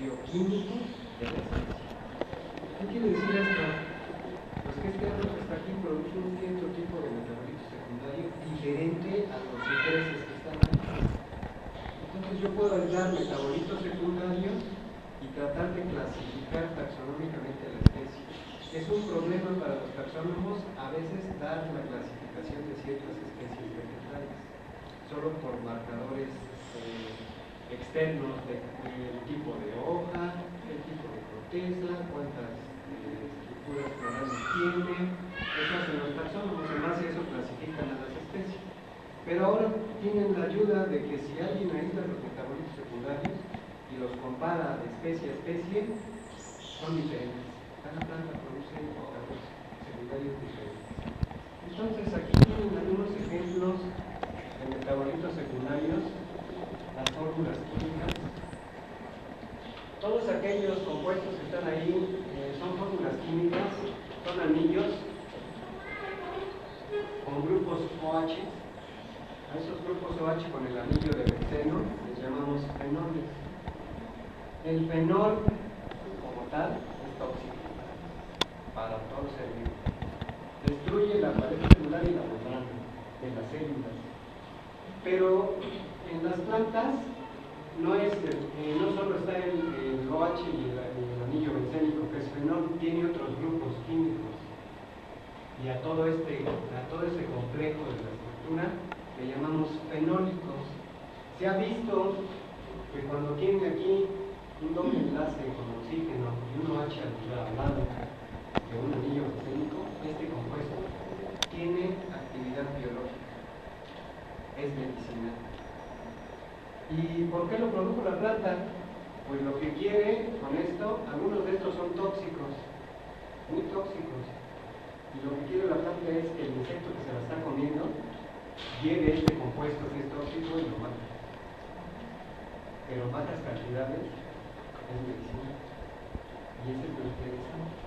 bioquímicos de la especie. ¿Qué quiere decir esto? Pues que este árbol que está aquí produce un cierto tipo de metabolito secundario diferente a los intereses que están ahí. Entonces yo puedo hallar metabolitos secundarios y tratar de clasificar taxonómicamente a la especie. Es un problema para los taxónomos a veces dar la clasificación de ciertas especies vegetales, solo por marcadores externos del tipo de hoja, el tipo de corteza, cuántas estructuras florales tiene. Eso hacen los taxónomos, en base a eso clasifican a las especies. Pero ahora tienen la ayuda de que si alguien aísla los metabolitos secundarios y los compara de especie a especie, son diferentes. Cada planta produce metabolitos secundarios diferentes. Entonces aquí tienen algunos ejemplos de metabolitos secundarios, las fórmulas químicas. Todos aquellos compuestos que están ahí son fórmulas químicas, son anillos con grupos OH. A esos grupos OH con el anillo de benceno les llamamos fenoles. El fenol, como tal, es tóxico para todo ser vivo. Destruye la pared celular y la membrana de las células. Pero en las plantas no solo está el OH y el anillo bencénico, que es fenol, tiene otros grupos químicos. Y a todo ese complejo de la estructura le llamamos fenólicos. Se ha visto que cuando tiene aquí un doble enlace con oxígeno y un OH al lado de un anillo bencénico, este compuesto tiene actividad biológica, es medicinal. ¿Y por qué lo produjo la planta? Pues lo que quiere con esto, algunos de estos son tóxicos, muy tóxicos, y lo que quiere la planta es que el insecto que se la está comiendo lleve este compuesto que es tóxico y lo mata. Pero en bajas cantidades es medicina. Y ese es lo interesante.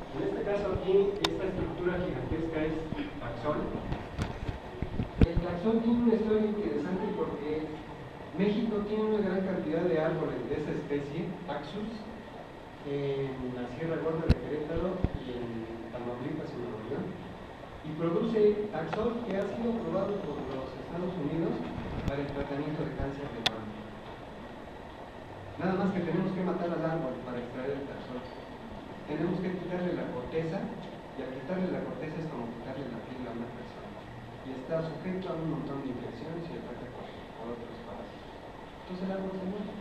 En este caso aquí, esta estructura gigantesca es taxón. El taxón tiene una historia interesante porque México tiene una gran cantidad de árboles de esa especie, Taxus, en la Sierra Gorda de Querétaro y en Tamaulipas y Nuevo León. Y produce taxol que ha sido probado por los Estados Unidos para el tratamiento de cáncer de mama. Nada más que tenemos que matar al árbol para extraer el taxol. Tenemos que quitarle la corteza, y al quitarle la corteza es como quitarle la piel a una persona. Y está sujeto a un montón de infecciones y ataca por otros parásitos. Entonces el árbol se muere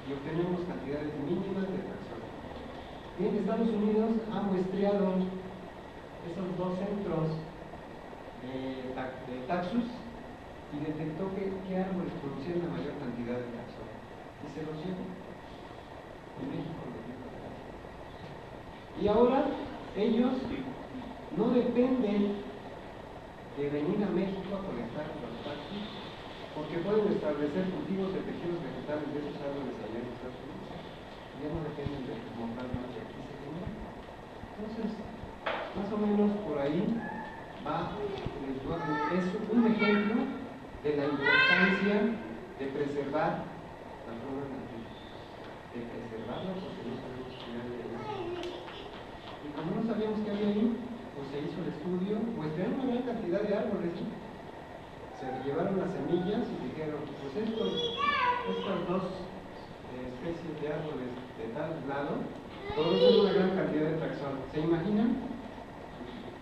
y obtenemos cantidades mínimas de taxol. Bien, Estados Unidos ha muestreado esos dos centros de Taxus y detectó qué árboles producían la mayor cantidad de taxol y se los llevó. En México lo llevó. Y ahora ellos no dependen de venir a México a colectar los taxus porque pueden establecer cultivos de tejidos vegetales de esos árboles allá en Estados Unidos. Ya no dependen de comprar más de aquí se tiene. Entonces, más o menos por ahí es un ejemplo de la importancia de preservar la flora nativa, de preservarla porque no sabemos qué hay ahí. Y como no sabíamos qué había ahí, pues se hizo el estudio, muestrearon una gran cantidad de árboles, ¿sí? Se llevaron las semillas y dijeron, pues estas dos especies de árboles de tal lado producen una gran cantidad de taxol. ¿Se imaginan?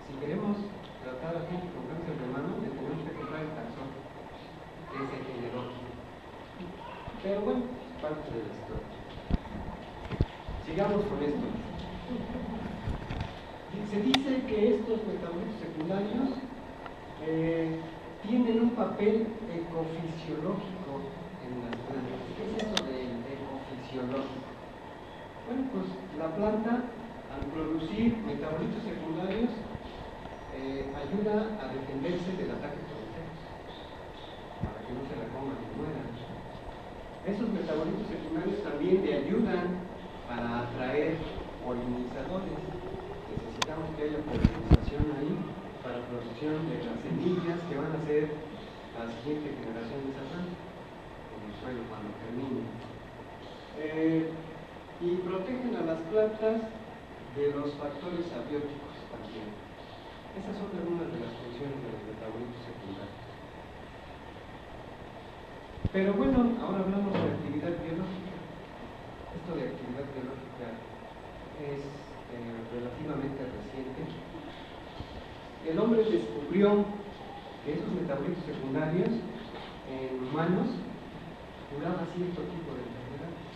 Si queremos tratar a gente con cáncer de mama, le tenemos que comprar el taxol que se generó. Pero bueno, es parte de la historia. Sigamos con esto. Se dice que estos metabolitos secundarios tienen un papel ecofisiológico en las plantas. ¿Qué es eso del ecofisiológico? Bueno, pues la planta, al producir metabolitos secundarios, ayuda a defenderse del ataque por insectos, para que no se la coman y mueran. Esos metabolitos secundarios también le ayudan para atraer polinizadores. Necesitamos que haya polinización ahí para producción de las semillas que van a ser la siguiente generación de esa planta en el suelo cuando cuando germinen. Y protegen a las plantas de los factores abióticos también. Esas son algunas de las funciones de los metabolitos secundarios. Pero bueno, ahora hablamos de actividad biológica. Esto de actividad biológica es relativamente reciente. El hombre descubrió que esos metabolitos secundarios en humanos curaban cierto tipo de enfermedades.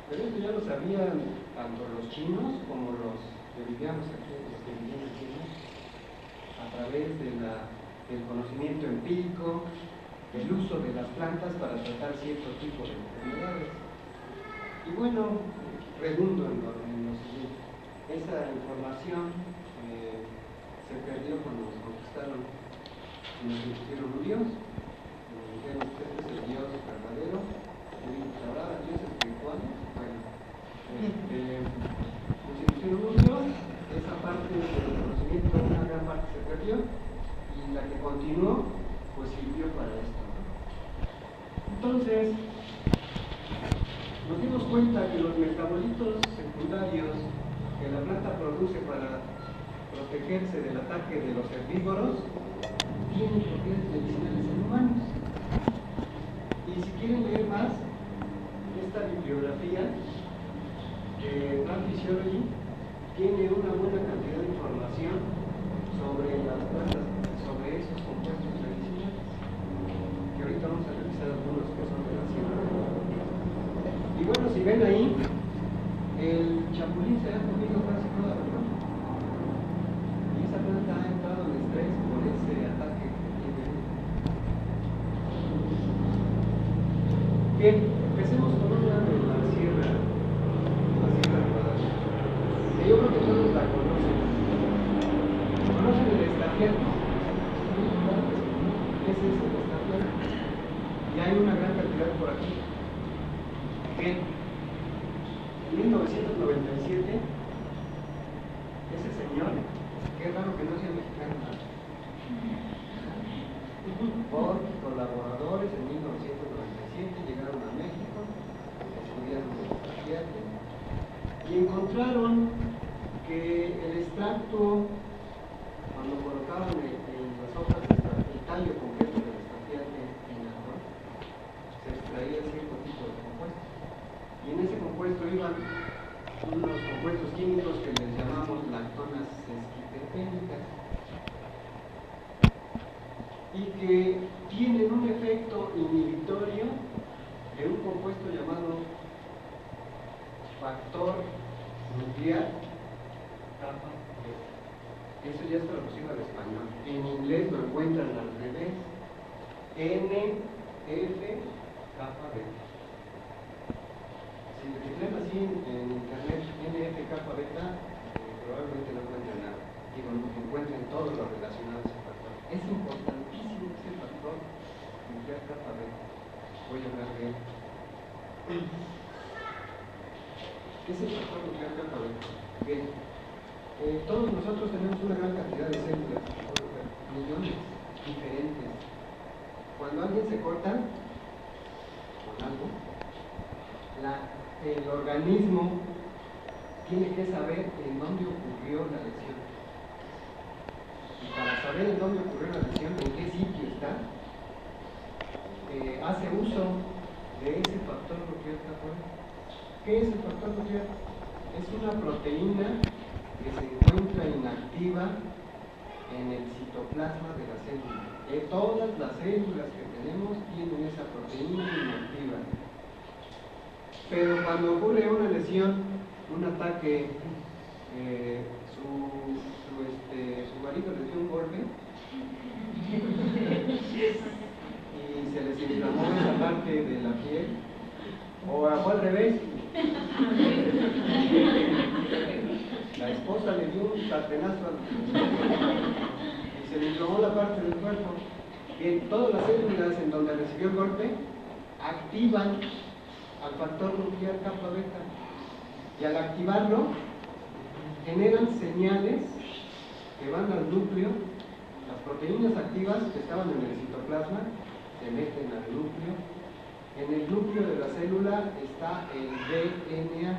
Pero esto ya lo sabían tanto los chinos como los que vivíamos aquí, los que vivían aquí, a través del conocimiento empírico, el uso de las plantas para tratar cierto tipo de enfermedades. Y bueno, redundo en lo siguiente. Esa información se perdió cuando nos conquistaron y nos impusieron un Dios. Nos dijeron, este es el Dios verdadero. Y habrá Dios espiritual. Bueno, nos impusieron un Dios. Esa parte del conocimiento, una gran parte se perdió. Y la que continuó, pues sirvió para esto, ¿no? Entonces, nos dimos cuenta que los metabolitos secundarios que la planta produce para protegerse del ataque de los herbívoros tienen propiedades medicinales en humanos. Y si quieren leer más, esta bibliografía de Plant Physiology tiene una buena cantidad de información sobre las plantas, sobre esos compuestos medicinales, que ahorita vamos a revisar algunos que son relacionados. Y bueno, si ven ahí, el chapulín se ha comido casi toda la planta. Y esa planta ha entrado en estrés por ese ataque que tiene. Bien, empecemos con una de la Sierra Nevada. Que yo creo que todos la conocen. ¿Conocen el estafiano? Ese es el estafiano. Y hay una gran cantidad por aquí. Bien, en 1997, ese señor, qué raro que no sea mexicano, por colaboradores en 1997 llegaron a México, estudiaron el estafiate y encontraron que el extracto, cuando colocaban en las hojas el tallo completo del estafiate en alcohol, se extraía cierto tipo de compuesto. Y en ese compuesto iban unos compuestos químicos que les llamamos lactonas sesquiterpénicas y que tienen un efecto inhibitorio de un compuesto llamado factor nuclear kappa beta. Eso ya es traducido al español. En inglés lo encuentran al revés: NF kappa beta. Si lo teclean así en internet, NF kappa beta, probablemente no encuentren nada. Digo, encuentren todo lo relacionado a ese factor. Es importantísimo ese factor nuclear kappa beta. Voy a hablar de él. ¿Qué es el factor nuclear kappa beta? Bien, todos nosotros tenemos una gran cantidad de células, millones diferentes. Cuando alguien se corta con algo, el organismo tiene que saber en dónde ocurrió la lesión. Y para saber en dónde ocurrió la lesión, en qué sitio está, hace uso de ese factor nuclear kappa beta. ¿Qué es el factor nuclear? Es una proteína que se encuentra inactiva en el citoplasma de la célula. Todas las células que tenemos tienen esa proteína inactiva. Pero cuando ocurre una lesión, un ataque, su marido les dio un golpe y se les inflamó esa parte de la piel, o al revés, la esposa le dio un sartenazo y se le inflamó la parte del cuerpo. Bien, todas las células en donde recibió el golpe activan al factor nuclear kappa beta, y al activarlo generan señales que van al núcleo. Las proteínas activas que estaban en el citoplasma se meten al núcleo. En el núcleo de la célula está el DNA. A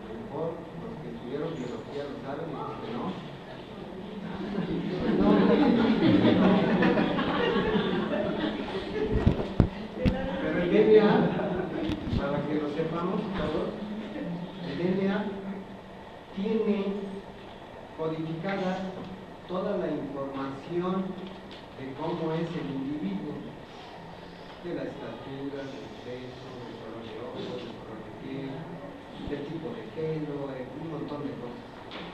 lo mejor los que estudiaron biología lo saben y los que no. Pero el DNA, para que lo sepamos todos, el DNA tiene codificada toda la información de cómo es el individuo, de la estatura, del peso, del color de ojos, del color de piel, del tipo de pelo, un montón de cosas.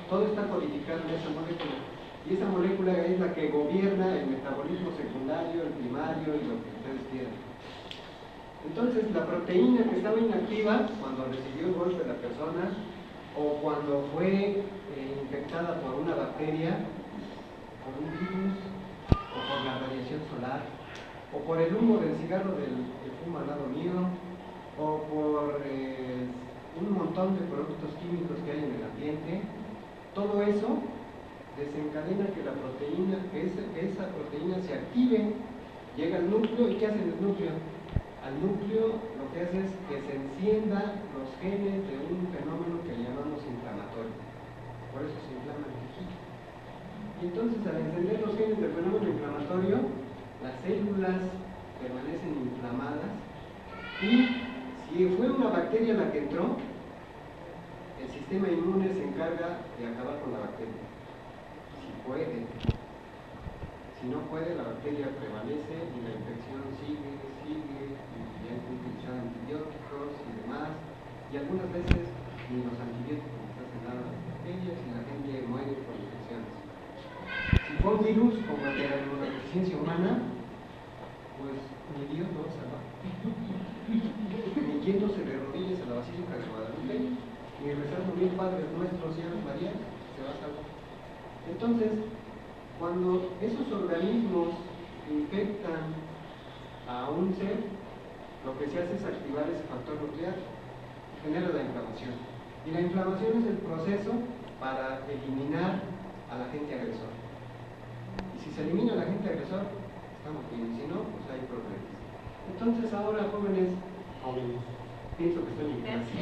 Todo está codificado en esa molécula. Y esa molécula es la que gobierna el metabolismo secundario, el primario y lo que ustedes quieran. Entonces, la proteína que estaba inactiva cuando recibió el golpe de la persona o cuando fue infectada por una bacteria, por un virus, o por la radiación solar, o por el humo del cigarro que fuma al lado mío, o por un montón de productos químicos que hay en el ambiente, todo eso desencadena que la proteína, que esa proteína se active, llega al núcleo. ¿Y qué hace en el núcleo? Al núcleo lo que hace es que se enciendan los genes de un fenómeno que llamamos inflamatorio. Por eso se inflama el tejido. Y entonces, al encender los genes del fenómeno inflamatorio, las células permanecen inflamadas, y si fue una bacteria la que entró, el sistema inmune se encarga de acabar con la bacteria. Si puede. Si no puede, la bacteria prevalece y la infección sigue, y hay que utilizar antibióticos y demás, y algunas veces ni los antibióticos hacen nada a las bacterias y la gente muere por infecciones. Si fue un virus como el de la inmunodeficiencia humana, pues ni Dios lo va a salvar. Ni yéndose de rodillas a la Basílica de Guadalupe, ni rezando 1000 Padres Nuestros y Aves Marías, se va a salvar. Entonces, cuando esos organismos infectan a un ser, lo que se hace es activar ese factor nuclear, genera la inflamación. Y la inflamación es el proceso para eliminar al agente agresor. Y si se elimina al agente agresor, estamos bien, si no, pues hay problemas. Entonces ahora, jóvenes, pienso que estoy en clase.